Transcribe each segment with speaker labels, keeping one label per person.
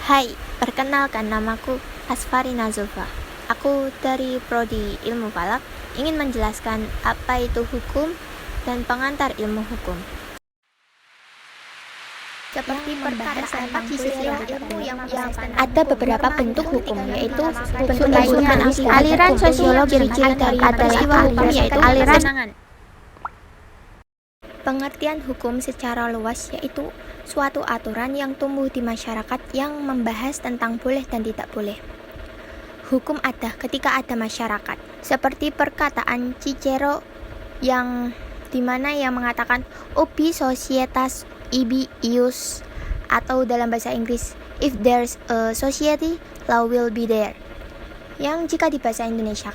Speaker 1: Hai, perkenalkan namaku Asfarina Zulfa. Aku dari Prodi Ilmu Falak, ingin menjelaskan apa itu hukum dan pengantar ilmu hukum. Seperti perkataan ilmu yang ada beberapa bentuk hukum, yaitu bentuk aliran sosiologi ciri-ciri dari peristiwa hukum, yaitu aliran. Pengertian hukum secara luas yaitu suatu aturan yang tumbuh di masyarakat yang membahas tentang boleh dan tidak boleh. Hukum ada ketika ada masyarakat, seperti perkataan Cicero yang dimana yang mengatakan ubi societas ibi ius, atau dalam bahasa Inggris if there's a society, law will be there. Yang jika di bahasa Indonesia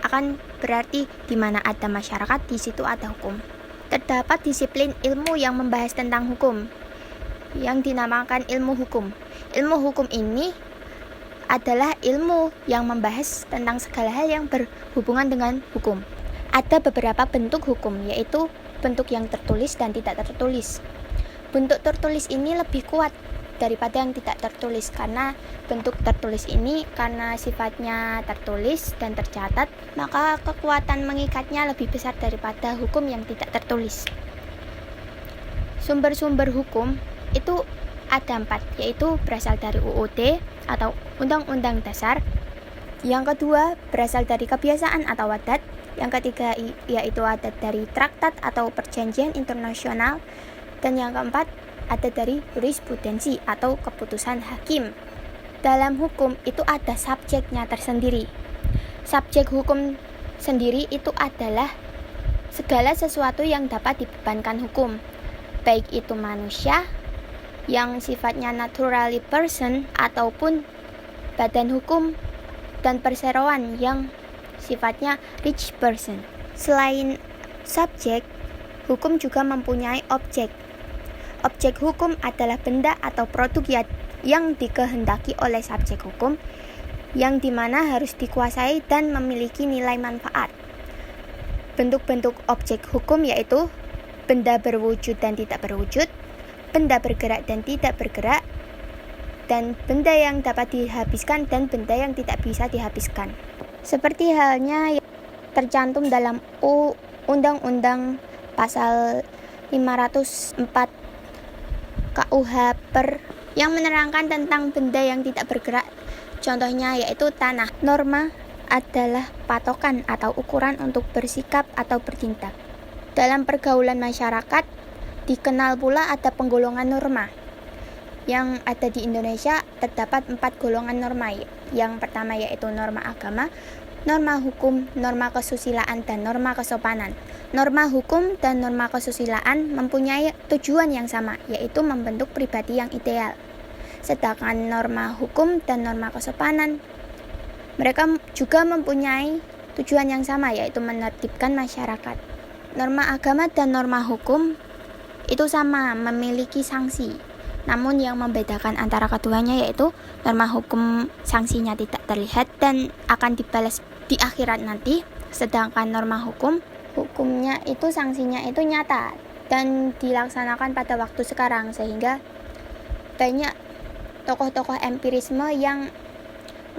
Speaker 1: akan berarti dimana ada masyarakat, di situ ada hukum. Terdapat disiplin ilmu yang membahas tentang hukum, yang dinamakan ilmu hukum. Ilmu hukum ini adalah ilmu yang membahas tentang segala hal yang berhubungan dengan hukum. Ada beberapa bentuk hukum, yaitu bentuk yang tertulis dan tidak tertulis. Bentuk tertulis ini lebih kuat daripada yang tidak tertulis, karena bentuk tertulis ini karena sifatnya tertulis dan tercatat, maka kekuatan mengikatnya lebih besar daripada hukum yang tidak tertulis. Sumber-sumber hukum itu ada 4, yaitu berasal dari UUD atau Undang-Undang Dasar. Yang kedua berasal dari kebiasaan atau adat. Yang ketiga yaitu adat dari traktat atau perjanjian internasional. Dan yang keempat ada dari jurisprudensi atau keputusan hakim. Dalam hukum itu ada subjeknya tersendiri. Subjek hukum sendiri itu adalah segala sesuatu yang dapat dibebankan hukum, baik itu manusia yang sifatnya naturally person ataupun badan hukum, dan perseroan yang sifatnya rich person. Selain subjek, hukum juga mempunyai objek. Objek hukum adalah benda atau produk yang dikehendaki oleh subjek hukum, yang dimana harus dikuasai dan memiliki nilai manfaat. Bentuk-bentuk objek hukum yaitu benda berwujud dan tidak berwujud, benda bergerak dan tidak bergerak, dan benda yang dapat dihabiskan dan benda yang tidak bisa dihabiskan. Seperti halnya yang tercantum dalam Undang-Undang Pasal 504 KUH yang menerangkan tentang benda yang tidak bergerak. Contohnya yaitu tanah. Norma adalah patokan atau ukuran untuk bersikap atau bertindak. Dalam pergaulan masyarakat, dikenal pula ada penggolongan norma. Yang ada di Indonesia terdapat 4 golongan norma. Yang pertama yaitu norma agama, norma hukum, norma kesusilaan, dan norma kesopanan. Norma hukum dan norma kesusilaan mempunyai tujuan yang sama, yaitu membentuk pribadi yang ideal. Sedangkan norma hukum dan norma kesopanan, mereka juga mempunyai tujuan yang sama, yaitu menertibkan masyarakat. Norma agama dan norma hukum itu sama, memiliki sanksi. Namun yang membedakan antara keduanya yaitu norma hukum sanksinya tidak terlihat dan akan dibalas di akhirat nanti, sedangkan norma hukumnya itu sanksinya itu nyata dan dilaksanakan pada waktu sekarang, sehingga banyak tokoh-tokoh empirisme yang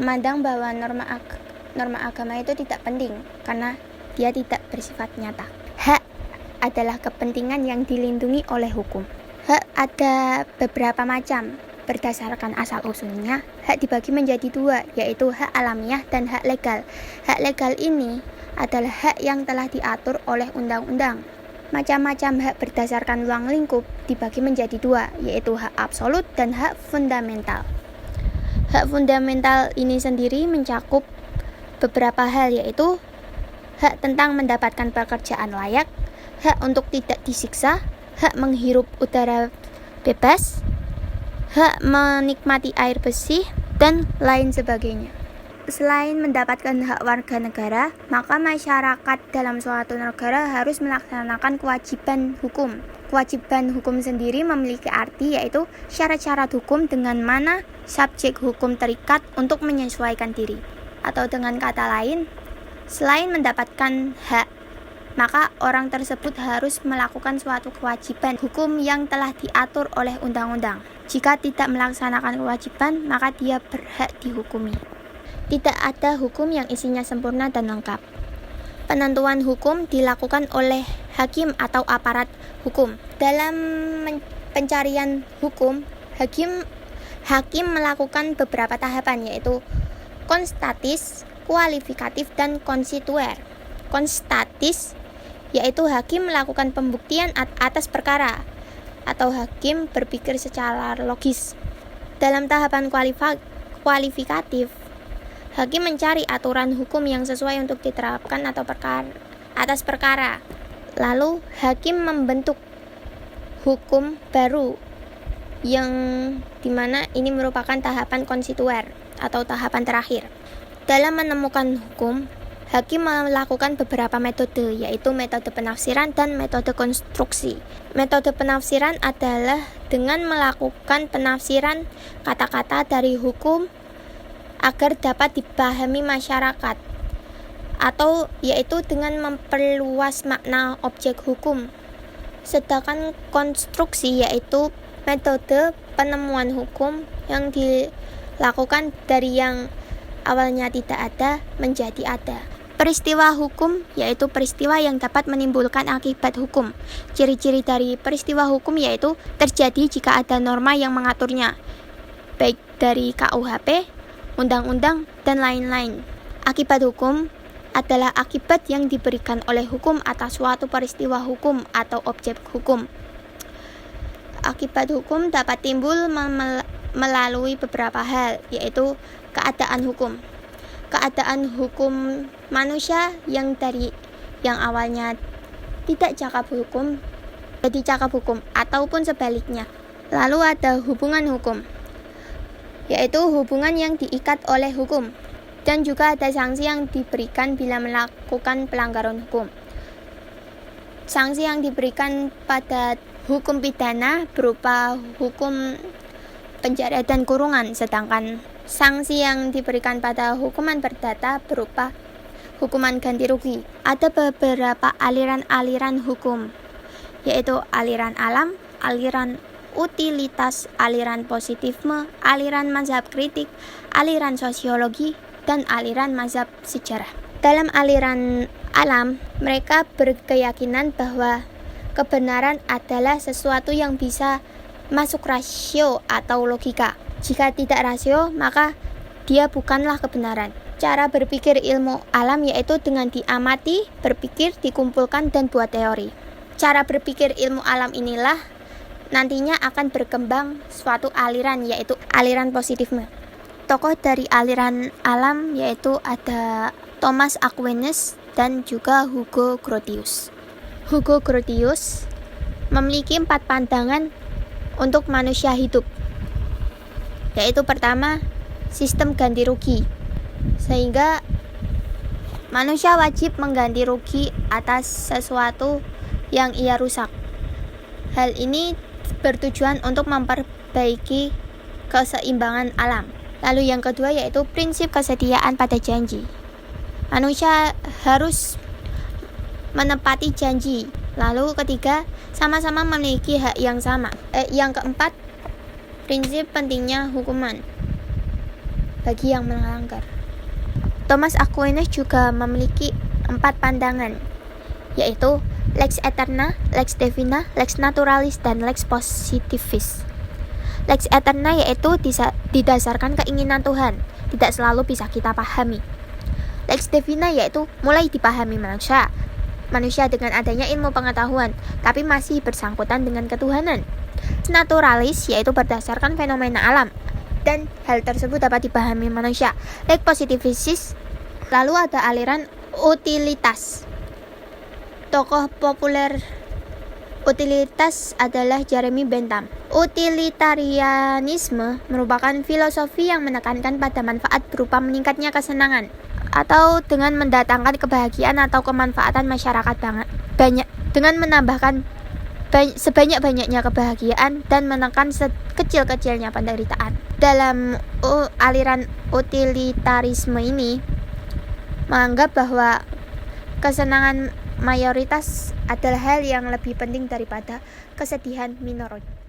Speaker 1: memandang bahwa norma agama itu tidak penting karena dia tidak bersifat nyata. Hak adalah kepentingan yang dilindungi oleh hukum. Hak ada beberapa macam. Berdasarkan asal-usulnya, hak dibagi menjadi 2, yaitu hak alamiah dan hak legal. Hak legal ini adalah hak yang telah diatur oleh undang-undang. Macam-macam hak berdasarkan ruang lingkup dibagi menjadi 2, yaitu hak absolut dan hak fundamental. Hak fundamental ini sendiri mencakup beberapa hal, yaitu hak tentang mendapatkan pekerjaan layak, hak untuk tidak disiksa, hak menghirup udara bebas, hak menikmati air bersih, dan lain sebagainya. Selain mendapatkan hak warga negara, maka masyarakat dalam suatu negara harus melaksanakan kewajiban hukum. Kewajiban hukum sendiri memiliki arti, yaitu syarat-syarat hukum dengan mana subjek hukum terikat untuk menyesuaikan diri. Atau dengan kata lain, selain mendapatkan hak, maka orang tersebut harus melakukan suatu kewajiban hukum yang telah diatur oleh undang-undang. Jika tidak melaksanakan kewajiban, maka dia berhak dihukumi. Tidak ada hukum yang isinya sempurna dan lengkap. Penentuan hukum dilakukan oleh hakim atau aparat hukum. Dalam pencarian hukum, hakim melakukan beberapa tahapan, yaitu konstatis, kualifikatif, dan konstituer. Konstatis yaitu hakim melakukan pembuktian atas perkara, atau hakim berpikir secara logis. Dalam tahapan kualifikatif, hakim mencari aturan hukum yang sesuai untuk diterapkan atas perkara. Lalu hakim membentuk hukum baru yang dimana ini merupakan tahapan konstituer atau tahapan terakhir. Dalam menemukan hukum, hakim melakukan beberapa metode, yaitu metode penafsiran dan metode konstruksi. Metode penafsiran adalah dengan melakukan penafsiran kata-kata dari hukum agar dapat dipahami masyarakat, atau yaitu dengan memperluas makna objek hukum. Sedangkan konstruksi yaitu metode penemuan hukum yang dilakukan dari yang awalnya tidak ada menjadi ada. Peristiwa hukum yaitu peristiwa yang dapat menimbulkan akibat hukum. Ciri-ciri dari peristiwa hukum yaitu terjadi jika ada norma yang mengaturnya, baik dari KUHP, undang-undang, dan lain-lain. Akibat hukum adalah akibat yang diberikan oleh hukum atas suatu peristiwa hukum atau objek hukum. Akibat hukum dapat timbul melalui beberapa hal, yaitu keadaan hukum. Keadaan hukum manusia yang awalnya tidak cakap hukum jadi cakap hukum, ataupun sebaliknya. Lalu ada hubungan hukum, yaitu hubungan yang diikat oleh hukum, dan juga ada sanksi yang diberikan bila melakukan pelanggaran hukum. Sanksi yang diberikan pada hukum pidana berupa hukum penjara dan kurungan, sedangkan sanksi yang diberikan pada hukuman perdata berupa hukuman ganti rugi. Ada beberapa aliran-aliran hukum, yaitu aliran alam, aliran utilitas, aliran positifisme, aliran mazhab kritik, aliran sosiologi, dan aliran mazhab sejarah. Dalam aliran alam, mereka berkeyakinan bahwa kebenaran adalah sesuatu yang bisa masuk rasio atau logika. Jika tidak rasio, maka dia bukanlah kebenaran. Cara berpikir ilmu alam yaitu dengan diamati, berpikir, dikumpulkan, dan buat teori. Cara berpikir ilmu alam inilah nantinya akan berkembang suatu aliran, yaitu aliran positifisme. Tokoh dari aliran alam yaitu ada Thomas Aquinas dan juga Hugo Grotius. Hugo Grotius memiliki 4 pandangan untuk manusia hidup, yaitu pertama, sistem ganti rugi, sehingga manusia wajib mengganti rugi atas sesuatu yang ia rusak. Hal ini bertujuan untuk memperbaiki keseimbangan alam. Lalu yang kedua yaitu prinsip kesetiaan pada janji. Manusia harus menepati janji. Lalu ketiga, sama-sama memiliki hak yang sama. Yang keempat, prinsip pentingnya hukuman bagi yang melanggar. Thomas Aquinas juga memiliki 4 pandangan, yaitu lex eterna, lex divina, lex naturalis, dan lex positivis. Lex eterna yaitu didasarkan keinginan Tuhan, tidak selalu bisa kita pahami. Lex divina yaitu mulai dipahami manusia dengan adanya ilmu pengetahuan, tapi masih bersangkutan dengan ketuhanan. Naturalis yaitu berdasarkan fenomena alam, dan hal tersebut dapat dipahami manusia. Lex positivis, lalu ada aliran utilitas. Tokoh populer utilitas adalah Jeremy Bentham. Utilitarianisme merupakan filosofi yang menekankan pada manfaat berupa meningkatnya kesenangan, atau dengan mendatangkan kebahagiaan atau kemanfaatan masyarakat dengan menambahkan sebanyak-banyaknya kebahagiaan dan menekan sekecil-kecilnya penderitaan. Dalam aliran utilitarisme ini menganggap bahwa kesenangan mayoritas adalah hal yang lebih penting daripada kesedihan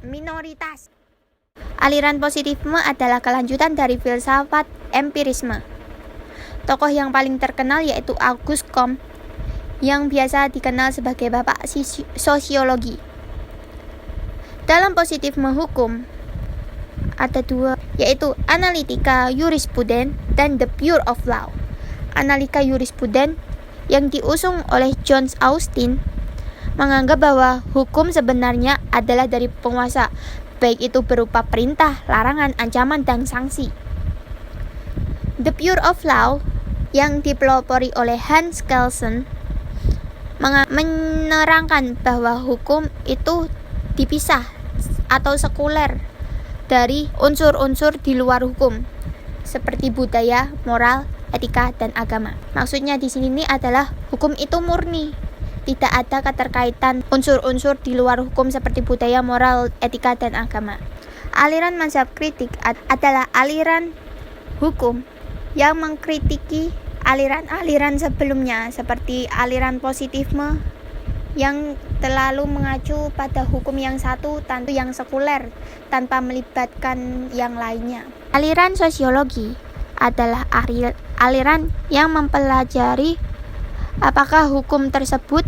Speaker 1: minoritas. Aliran positifisme adalah kelanjutan dari filsafat empirisme. Tokoh yang paling terkenal yaitu Auguste Comte, yang biasa dikenal sebagai bapak sosiologi. Dalam positifisme hukum ada dua, yaitu analitika jurisprudens dan the pure of law. Analika jurisprudens yang diusung oleh John Austin menganggap bahwa hukum sebenarnya adalah dari penguasa, baik itu berupa perintah, larangan, ancaman, dan sanksi. The pure of law yang dipelopori oleh Hans Kelsen menerangkan bahwa hukum itu dipisah atau sekuler dari unsur-unsur di luar hukum, seperti budaya, moral, etika, dan agama. Maksudnya di sini adalah hukum itu murni, tidak ada keterkaitan unsur-unsur di luar hukum seperti budaya, moral, etika, dan agama. Aliran mazhab kritik adalah aliran hukum yang mengkritiki aliran-aliran sebelumnya, seperti aliran positifisme yang terlalu mengacu pada hukum yang satu tanpa yang sekuler tanpa melibatkan yang lainnya. Aliran sosiologi adalah aliran yang mempelajari apakah hukum tersebut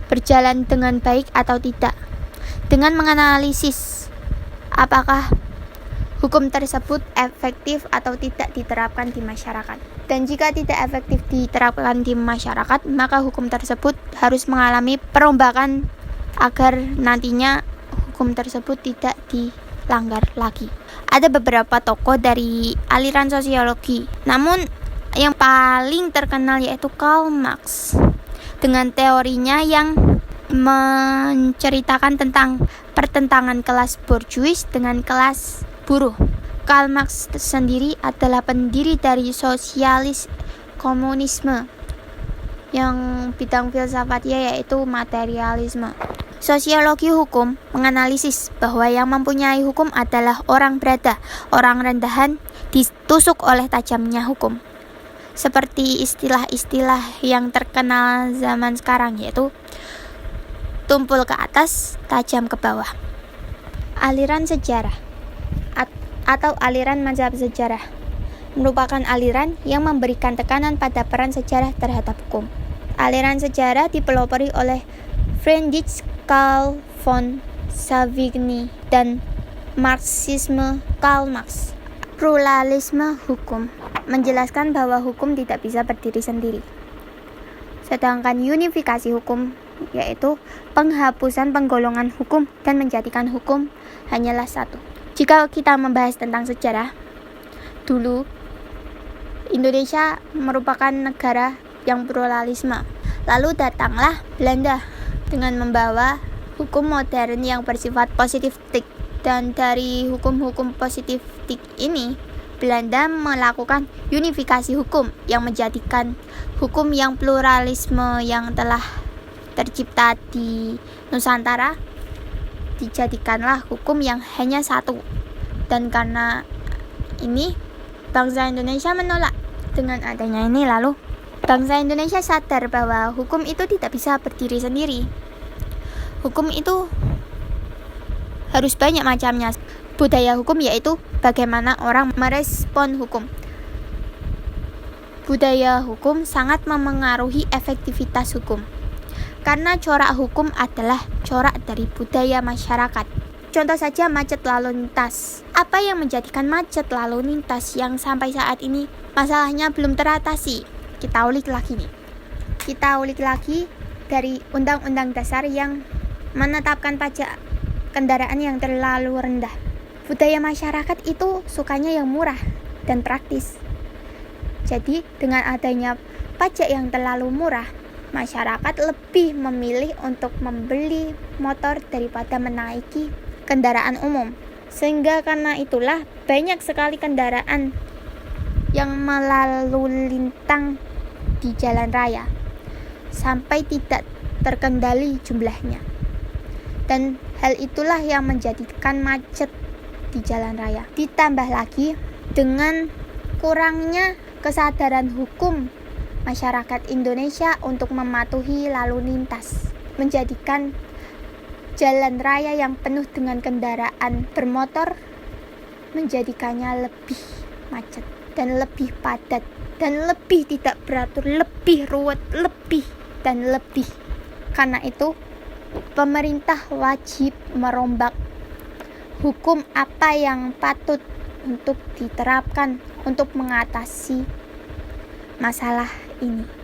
Speaker 1: berjalan dengan baik atau tidak, dengan menganalisis apakah hukum tersebut efektif atau tidak diterapkan di masyarakat. Dan jika tidak efektif diterapkan di masyarakat, maka hukum tersebut harus mengalami perombakan agar nantinya hukum tersebut tidak dilanggar lagi. Ada beberapa tokoh dari aliran sosiologi, namun yang paling terkenal yaitu Karl Marx dengan teorinya yang menceritakan tentang pertentangan kelas borjuis dengan kelas buruh. Karl Marx sendiri adalah pendiri dari sosialis komunisme yang bidang filsafatnya yaitu materialisme. Sosiologi hukum menganalisis bahwa yang mempunyai hukum adalah orang berada, orang rendahan ditusuk oleh tajamnya hukum. Seperti istilah-istilah yang terkenal zaman sekarang yaitu tumpul ke atas, tajam ke bawah. Aliran sejarah atau aliran mazhab sejarah merupakan aliran yang memberikan tekanan pada peran sejarah terhadap hukum. Aliran sejarah dipelopori oleh Friedrich Karl von Savigny dan Marxisme Karl Marx. Pluralisme hukum menjelaskan bahwa hukum tidak bisa berdiri sendiri. Sedangkan unifikasi hukum yaitu penghapusan penggolongan hukum dan menjadikan hukum hanyalah satu. Jika kita membahas tentang sejarah, dulu Indonesia merupakan negara yang pluralisme. Lalu datanglah Belanda dengan membawa hukum modern yang bersifat positifistik. Dan dari hukum-hukum positifistik ini, Belanda melakukan unifikasi hukum yang menjadikan hukum yang pluralisme yang telah tercipta di Nusantara dijadikanlah hukum yang hanya satu. Dan karena ini bangsa Indonesia menolak. Dengan adanya ini lalu bangsa Indonesia sadar bahwa hukum itu tidak bisa berdiri sendiri. Hukum itu harus banyak macamnya. Budaya hukum yaitu bagaimana orang merespon hukum. Budaya hukum sangat memengaruhi efektivitas hukum. Karena corak hukum adalah corak dari budaya masyarakat. Contoh saja macet lalu lintas. Apa yang menjadikan macet lalu lintas yang sampai saat ini masalahnya belum teratasi? Kita ulik lagi dari Undang-Undang Dasar yang menetapkan pajak kendaraan yang terlalu rendah. Budaya masyarakat itu sukanya yang murah dan praktis. Jadi dengan adanya pajak yang terlalu murah, masyarakat lebih memilih untuk membeli motor daripada menaiki kendaraan umum. Sehingga karena itulah banyak sekali kendaraan yang melalu lintang di jalan raya sampai tidak terkendali jumlahnya. Dan hal itulah yang menjadikan macet di jalan raya. Ditambah lagi dengan kurangnya kesadaran hukum masyarakat Indonesia untuk mematuhi lalu lintas, menjadikan jalan raya yang penuh dengan kendaraan bermotor menjadikannya lebih macet dan lebih padat dan lebih tidak beratur, lebih ruwet, lebih dan lebih. Karena itu, pemerintah wajib merombak hukum apa yang patut untuk diterapkan untuk mengatasi masalah ini.